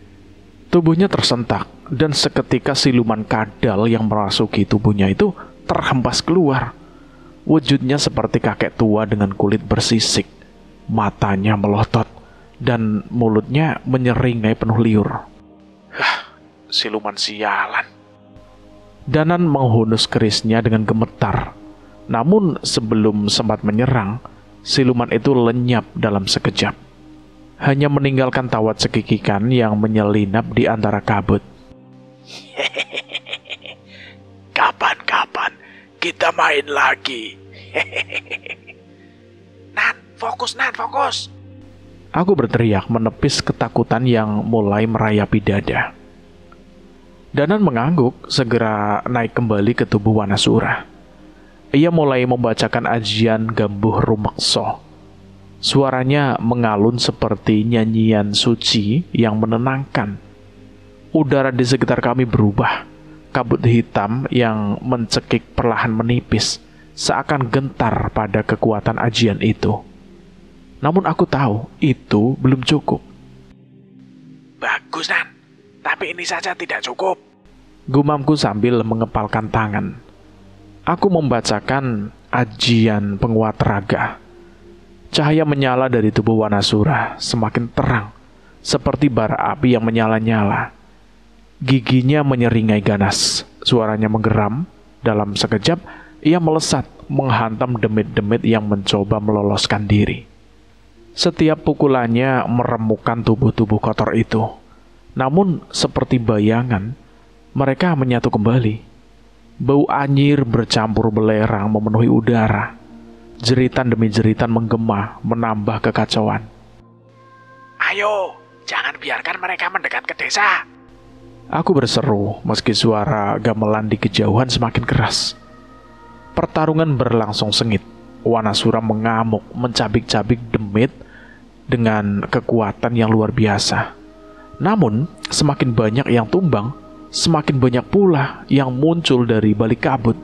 Tubuhnya tersentak, dan seketika siluman kadal yang merasuki tubuhnya itu terhempas keluar. Wujudnya seperti kakek tua dengan kulit bersisik. Matanya melotot, dan mulutnya menyeringai penuh liur. Siluman sialan. Danan menghunus kerisnya dengan gemetar. Namun sebelum sempat menyerang, siluman itu lenyap dalam sekejap. Hanya meninggalkan tawat cekikikan yang menyelinap di antara kabut. Kapan-kapan kita main lagi. Nan, fokus Nan, fokus. Aku berteriak menepis ketakutan yang mulai merayapi dada. Danan mengangguk, segera naik kembali ke tubuh Wanasura. Ia mulai membacakan ajian Gambuh Rumekso. Suaranya mengalun seperti nyanyian suci yang menenangkan. Udara di sekitar kami berubah. Kabut hitam yang mencekik perlahan menipis, seakan gentar pada kekuatan ajian itu. Namun aku tahu itu belum cukup. Bagus, Nan. Tapi ini saja tidak cukup. Gumamku sambil mengepalkan tangan. Aku membacakan ajian penguat raga. Cahaya menyala dari tubuh Wanasura, semakin terang, seperti bara api yang menyala-nyala. Giginya menyeringai ganas, suaranya menggeram. Dalam sekejap, ia melesat, menghantam demit-demit yang mencoba meloloskan diri. Setiap pukulannya meremukkan tubuh-tubuh kotor itu. Namun, seperti bayangan, mereka menyatu kembali. Bau anyir bercampur belerang memenuhi udara. Jeritan demi jeritan menggema, menambah kekacauan. Ayo, jangan biarkan mereka mendekat ke desa. Aku berseru, meski suara gamelan di kejauhan semakin keras. Pertarungan berlangsung sengit. Wanasura mengamuk, mencabik-cabik demit dengan kekuatan yang luar biasa. Namun, semakin banyak yang tumbang, semakin banyak pula yang muncul dari balik kabut.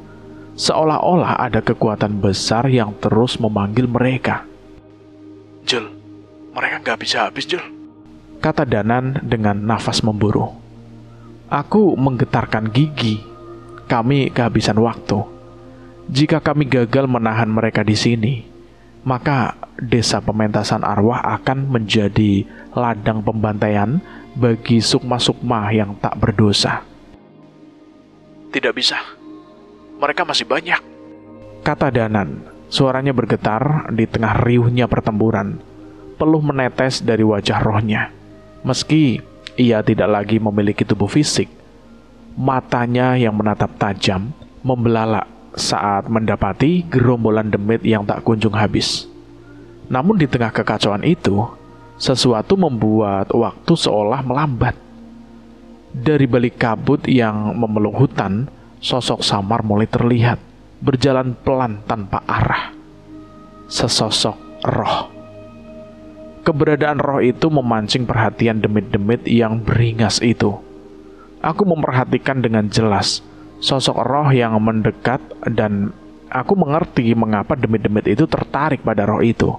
Seolah-olah ada kekuatan besar yang terus memanggil mereka. Jul, mereka nggak bisa habis, Jul, kata Danan dengan nafas memburu. Aku menggetarkan gigi. Kami kehabisan waktu. Jika kami gagal menahan mereka di sini, maka desa pementasan arwah akan menjadi ladang pembantaian bagi sukma-sukma yang tak berdosa. Tidak bisa. Mereka masih banyak, kata Danan. Suaranya bergetar di tengah riuhnya pertempuran. Peluh menetes dari wajah rohnya. Meski ia tidak lagi memiliki tubuh fisik, matanya yang menatap tajam membelalak saat mendapati gerombolan demit yang tak kunjung habis. Namun di tengah kekacauan itu, sesuatu membuat waktu seolah melambat. Dari balik kabut yang memeluk hutan, sosok samar mulai terlihat, berjalan pelan tanpa arah. Sesosok roh. Keberadaan roh itu memancing perhatian demit-demit yang beringas itu. Aku memperhatikan dengan jelas sosok roh yang mendekat dan aku mengerti mengapa demit-demit itu tertarik pada roh itu.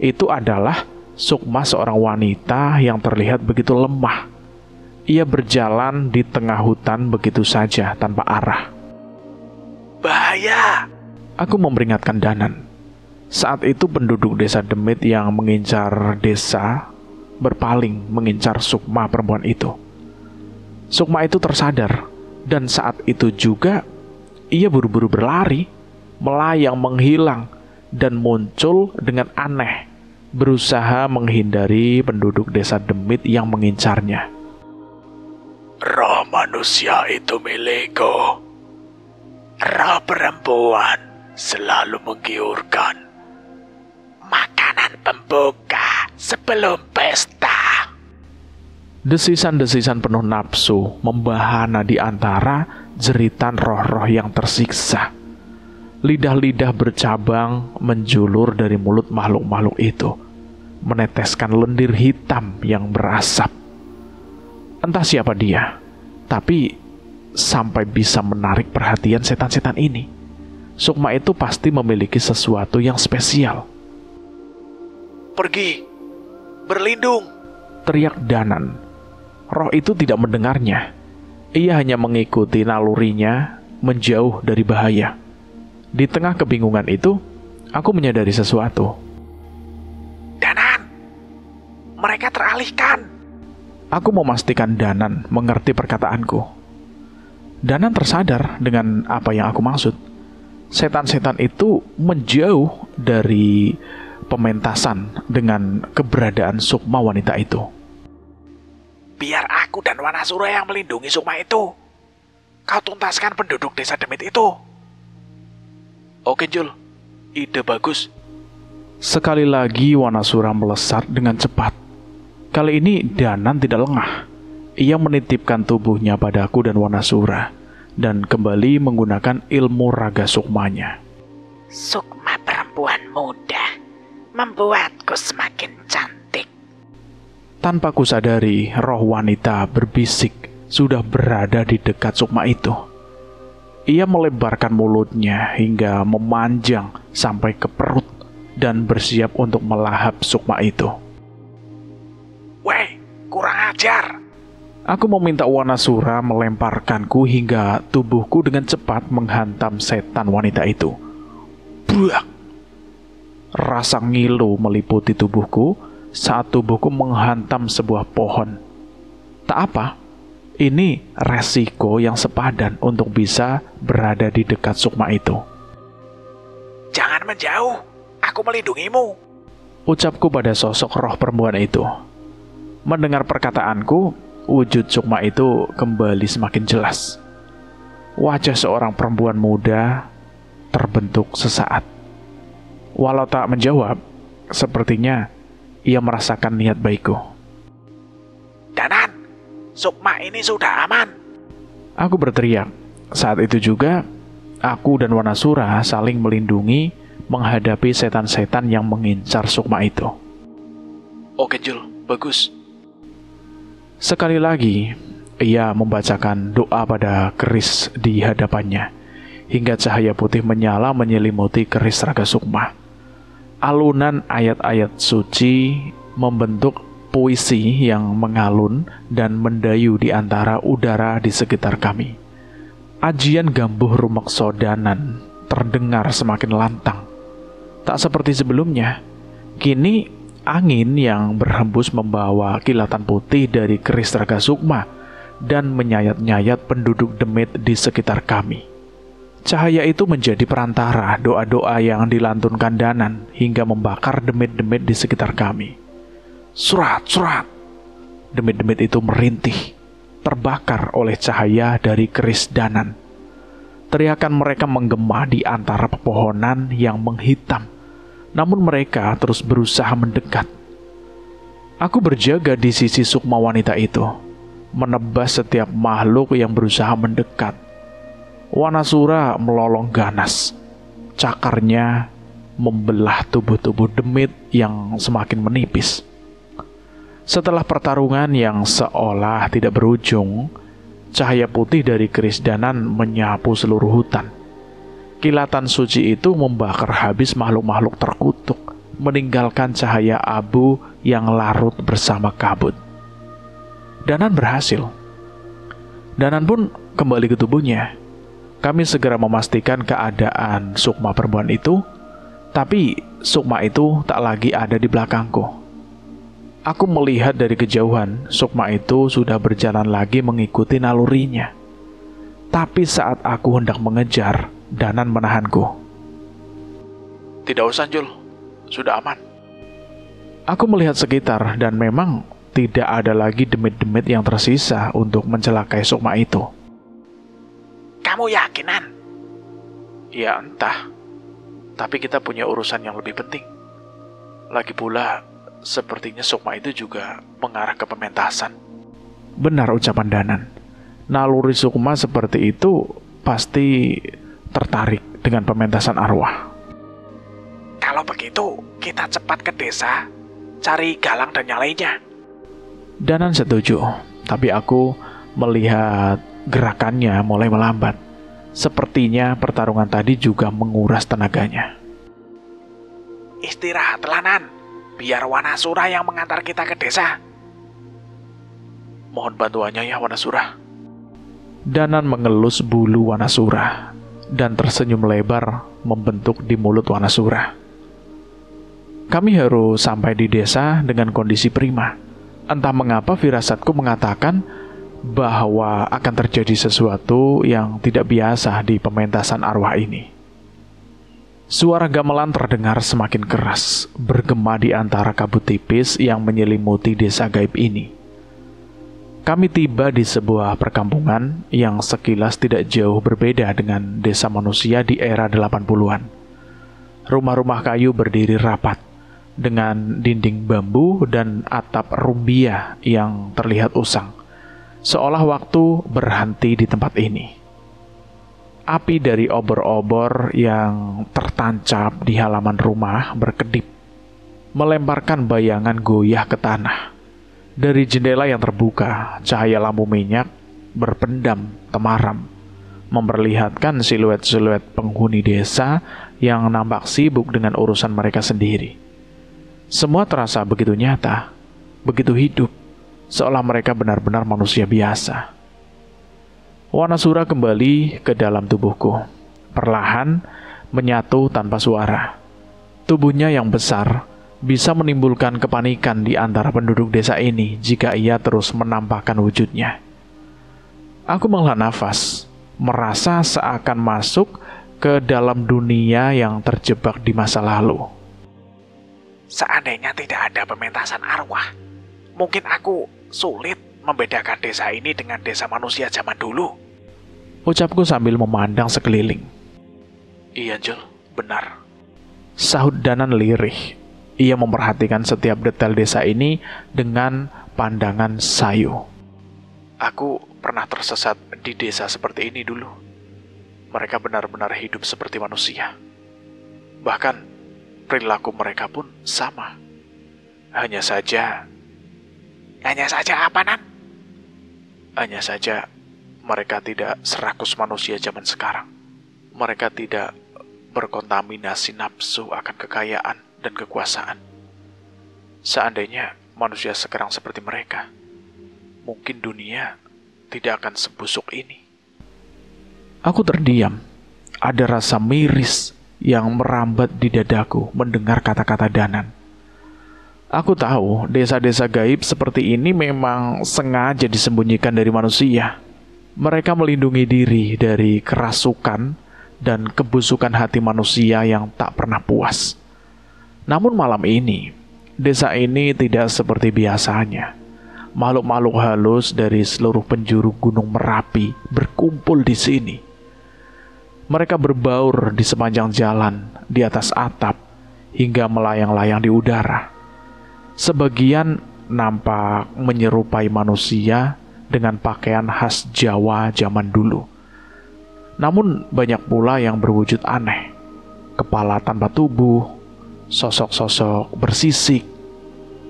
Itu adalah sukma seorang wanita yang terlihat begitu lemah. Ia berjalan di tengah hutan begitu saja tanpa arah. Bahaya! Aku memperingatkan Danan. Saat itu penduduk desa demit yang mengincar desa berpaling mengincar sukma perempuan itu. Sukma itu tersadar dan saat itu juga ia buru-buru berlari, melayang menghilang dan muncul dengan aneh, berusaha menghindari penduduk desa demit yang mengincarnya. Roh manusia itu milikku. Roh perempuan selalu menggiurkan. Makanan pembuka sebelum pesta. Desisan-desisan penuh nafsu membahana di antara jeritan roh-roh yang tersiksa. Lidah-lidah bercabang menjulur dari mulut makhluk-makhluk itu, meneteskan lendir hitam yang berasap. Entah siapa dia, tapi sampai bisa menarik perhatian setan-setan ini. Sukma itu pasti memiliki sesuatu yang spesial. Pergi, berlindung, teriak Danan. Roh itu tidak mendengarnya. Ia hanya mengikuti nalurinya menjauh dari bahaya. Di tengah kebingungan itu, aku menyadari sesuatu. Danan, mereka teralihkan. Aku memastikan Danan mengerti perkataanku. Danan tersadar dengan apa yang aku maksud. Setan-setan itu menjauh dari pementasan dengan keberadaan sukma wanita itu. Biar aku dan Wanasura yang melindungi sukma itu. Kau tuntaskan penduduk desa demit itu. Oke Jul, ide bagus. Sekali lagi Wanasura melesat dengan cepat. Kali ini Danan tidak lengah. Ia menitipkan tubuhnya padaku dan Wanasura. dan kembali menggunakan ilmu raga sukmanya. Sukma perempuan muda membuatku semakin cantik. Tanpa kusadari, roh wanita berbisik sudah berada di dekat sukma itu. Ia melebarkan mulutnya hingga memanjang sampai ke perut dan bersiap untuk melahap sukma itu. Weh, kurang ajar. Aku meminta Wanasura melemparkanku hingga tubuhku dengan cepat menghantam setan wanita itu. Buak! Rasa ngilu meliputi tubuhku saat tubuhku menghantam sebuah pohon. Tak apa, ini resiko yang sepadan untuk bisa berada di dekat sukma itu. Jangan menjauh, aku melindungimu. Ucapku pada sosok roh perempuan itu. Mendengar perkataanku, wujud sukma itu kembali semakin jelas. Wajah seorang perempuan muda terbentuk sesaat. Walau tak menjawab, sepertinya ia merasakan niat baikku. Danan, sukma ini sudah aman. Aku berteriak. Saat itu juga, aku dan Wanasura saling melindungi menghadapi setan-setan yang mengincar sukma itu. Oke Jul, bagus. Sekali lagi, ia membacakan doa pada keris di hadapannya, hingga cahaya putih menyala menyelimuti keris raga sukma. Alunan ayat-ayat suci membentuk puisi yang mengalun dan mendayu di antara udara di sekitar kami. Ajian gambuh rumaksa Danan terdengar semakin lantang. Tak seperti sebelumnya, kini angin yang berhembus membawa kilatan putih dari keris raga sukma dan menyayat-nyayat penduduk demit di sekitar kami. Cahaya itu menjadi perantara doa-doa yang dilantunkan Danan hingga membakar demit-demit di sekitar kami. Surat, surat! Demit-demit itu merintih, terbakar oleh cahaya dari keris Danan. Teriakan mereka menggema di antara pepohonan yang menghitam, namun mereka terus berusaha mendekat. Aku berjaga di sisi sukma wanita itu, menebas setiap makhluk yang berusaha mendekat. Wanasura melolong ganas. Cakarnya membelah tubuh-tubuh demit yang semakin menipis. Setelah pertarungan yang seolah tidak berujung, cahaya putih dari keris Danan menyapu seluruh hutan. Kilatan suci itu membakar habis makhluk-makhluk terkutuk, meninggalkan cahaya abu yang larut bersama kabut. Danan berhasil. Danan pun kembali ke tubuhnya. Kami segera memastikan keadaan sukma perempuan itu, tapi sukma itu tak lagi ada di belakangku. Aku melihat dari kejauhan, sukma itu sudah berjalan lagi mengikuti nalurinya. Tapi saat aku hendak mengejar, Danan menahanku. Tidak usah Jul, sudah aman. Aku melihat sekitar dan memang tidak ada lagi demit-demit yang tersisa untuk mencelakai sukma itu. Kamu yakinan? Ya entah, tapi kita punya urusan yang lebih penting. Lagi pula, sepertinya sukma itu juga mengarah ke pementasan. Benar ucapan Danan. Naluri sukma seperti itu pasti tertarik dengan pementasan arwah. Kalau begitu, kita cepat ke desa, cari Galang dan yang lainnya. Danan setuju, tapi aku melihat gerakannya mulai melambat. Sepertinya pertarungan tadi juga menguras tenaganya. Istirahatlah Nan, biar Wanasura yang mengantar kita ke desa. Mohon bantuannya ya Wanasura. Danan mengelus bulu Wanasura dan tersenyum lebar membentuk di mulut Wanasura. Kami harus sampai di desa dengan kondisi prima. Entah mengapa firasatku mengatakan bahwa akan terjadi sesuatu yang tidak biasa di pementasan arwah ini. Suara gamelan terdengar semakin keras, bergema di antara kabut tipis yang menyelimuti desa gaib ini. Kami tiba di sebuah perkampungan yang sekilas tidak jauh berbeda dengan desa manusia di era 80-an. Rumah-rumah kayu berdiri rapat, dengan dinding bambu dan atap rumbia yang terlihat usang. Seolah waktu berhenti di tempat ini. Api dari obor-obor yang tertancap di halaman rumah berkedip, melemparkan bayangan goyah ke tanah. Dari jendela yang terbuka, cahaya lampu minyak berpendam temaram, memperlihatkan siluet-siluet penghuni desa yang nampak sibuk dengan urusan mereka sendiri. Semua terasa begitu nyata, begitu hidup, seolah mereka benar-benar manusia biasa. Wanasura kembali ke dalam tubuhku, perlahan menyatu tanpa suara. Tubuhnya yang besar bisa menimbulkan kepanikan di antara penduduk desa ini jika ia terus menampakkan wujudnya. Aku menghela nafas, merasa seakan masuk ke dalam dunia yang terjebak di masa lalu. Seandainya tidak ada pementasan arwah, mungkin aku sulit membedakan desa ini dengan desa manusia zaman dulu. Ucapku sambil memandang sekeliling. Iya, Jul, benar. Sahut Danan lirih. Ia memperhatikan setiap detail desa ini dengan pandangan sayu. Aku pernah tersesat di desa seperti ini dulu. Mereka benar-benar hidup seperti manusia. Bahkan perilaku mereka pun sama. Hanya saja apa, Nan? Hanya saja mereka tidak serakus manusia zaman sekarang. Mereka tidak berkontaminasi nafsu akan kekayaan dan kekuasaan. Seandainya manusia sekarang seperti mereka, mungkin dunia tidak akan sebusuk ini. Aku terdiam. Ada rasa miris yang merambat di dadaku mendengar kata-kata Danan. Aku tahu desa-desa gaib seperti ini memang sengaja disembunyikan dari manusia. Mereka melindungi diri dari kerasukan dan kebusukan hati manusia yang tak pernah puas. Namun malam ini, desa ini tidak seperti biasanya. Makhluk-makhluk halus dari seluruh penjuru Gunung Merapi berkumpul di sini. Mereka berbaur di sepanjang jalan, di atas atap, hingga melayang-layang di udara. Sebagian nampak menyerupai manusia dengan pakaian khas Jawa zaman dulu. Namun banyak pula yang berwujud aneh. Kepala tanpa tubuh, sosok-sosok bersisik,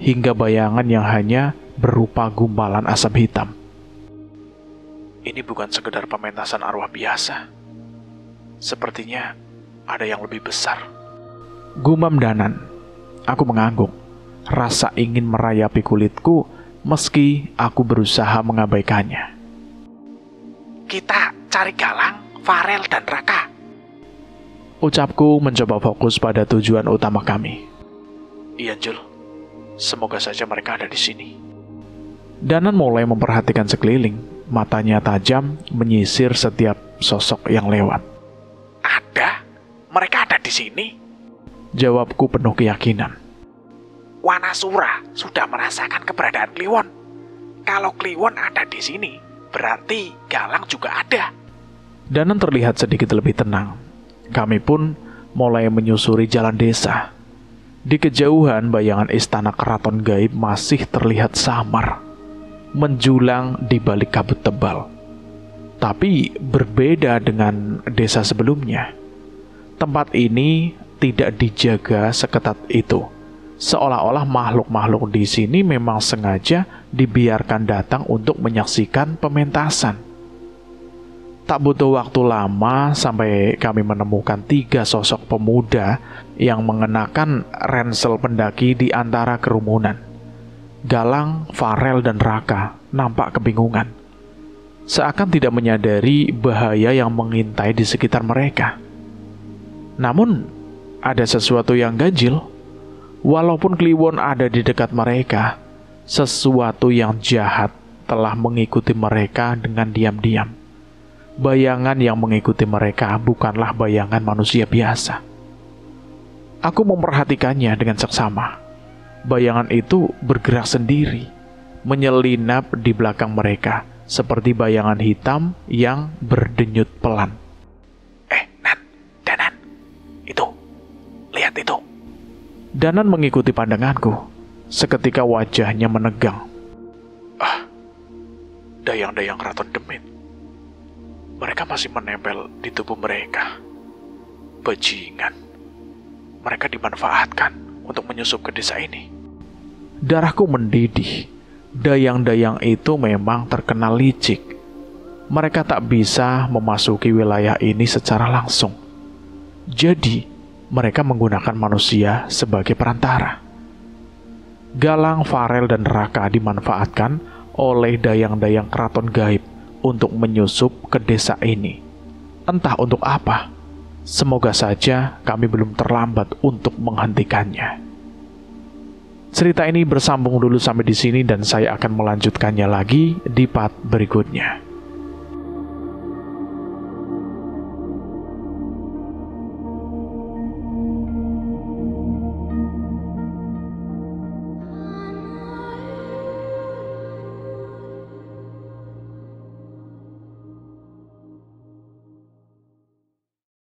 hingga bayangan yang hanya berupa gumpalan asap hitam. Ini bukan sekedar pementasan arwah biasa. Sepertinya ada yang lebih besar. Gumam Danan. Aku mengangguk. Rasa ingin merayapi kulitku meski aku berusaha mengabaikannya. Kita cari Galang, Farel, dan Raka. Ucapku mencoba fokus pada tujuan utama kami. Iya, Jul. Semoga saja mereka ada di sini. Danan mulai memperhatikan sekeliling. Matanya tajam menyisir setiap sosok yang lewat. Ada? Mereka ada di sini? Jawabku penuh keyakinan. Wanasura sudah merasakan keberadaan Kliwon. Kalau Kliwon ada di sini, berarti Galang juga ada. Danan terlihat sedikit lebih tenang. Kami pun mulai menyusuri jalan desa. Di kejauhan, bayangan istana keraton gaib masih terlihat samar, menjulang di balik kabut tebal. Tapi berbeda dengan desa sebelumnya. Tempat ini tidak dijaga seketat itu. Seolah-olah makhluk-makhluk di sini memang sengaja dibiarkan datang untuk menyaksikan pementasan. Tak butuh waktu lama sampai kami menemukan 3 sosok pemuda yang mengenakan ransel pendaki di antara kerumunan. Galang, Farel, dan Raka nampak kebingungan. Seakan tidak menyadari bahaya yang mengintai di sekitar mereka. Namun, ada sesuatu yang ganjil. Walaupun Kliwon ada di dekat mereka, sesuatu yang jahat telah mengikuti mereka dengan diam-diam. Bayangan yang mengikuti mereka bukanlah bayangan manusia biasa. Aku memperhatikannya dengan seksama. Bayangan itu bergerak sendiri, menyelinap di belakang mereka, seperti bayangan hitam yang berdenyut pelan. Danan, itu, lihat itu. Danan mengikuti pandanganku. Seketika wajahnya menegang. Dayang-dayang Keraton Demit. Mereka masih menempel di tubuh mereka. Bajingan. Mereka dimanfaatkan untuk menyusup ke desa ini. Darahku mendidih. Dayang-dayang itu memang terkenal licik. Mereka tak bisa memasuki wilayah ini secara langsung. Jadi, mereka menggunakan manusia sebagai perantara. Galang, Farel, dan Raka dimanfaatkan oleh dayang-dayang keraton gaib untuk menyusup ke desa ini. Entah untuk apa. Semoga saja kami belum terlambat untuk menghentikannya. Cerita ini bersambung dulu sampai di sini dan saya akan melanjutkannya lagi di part berikutnya.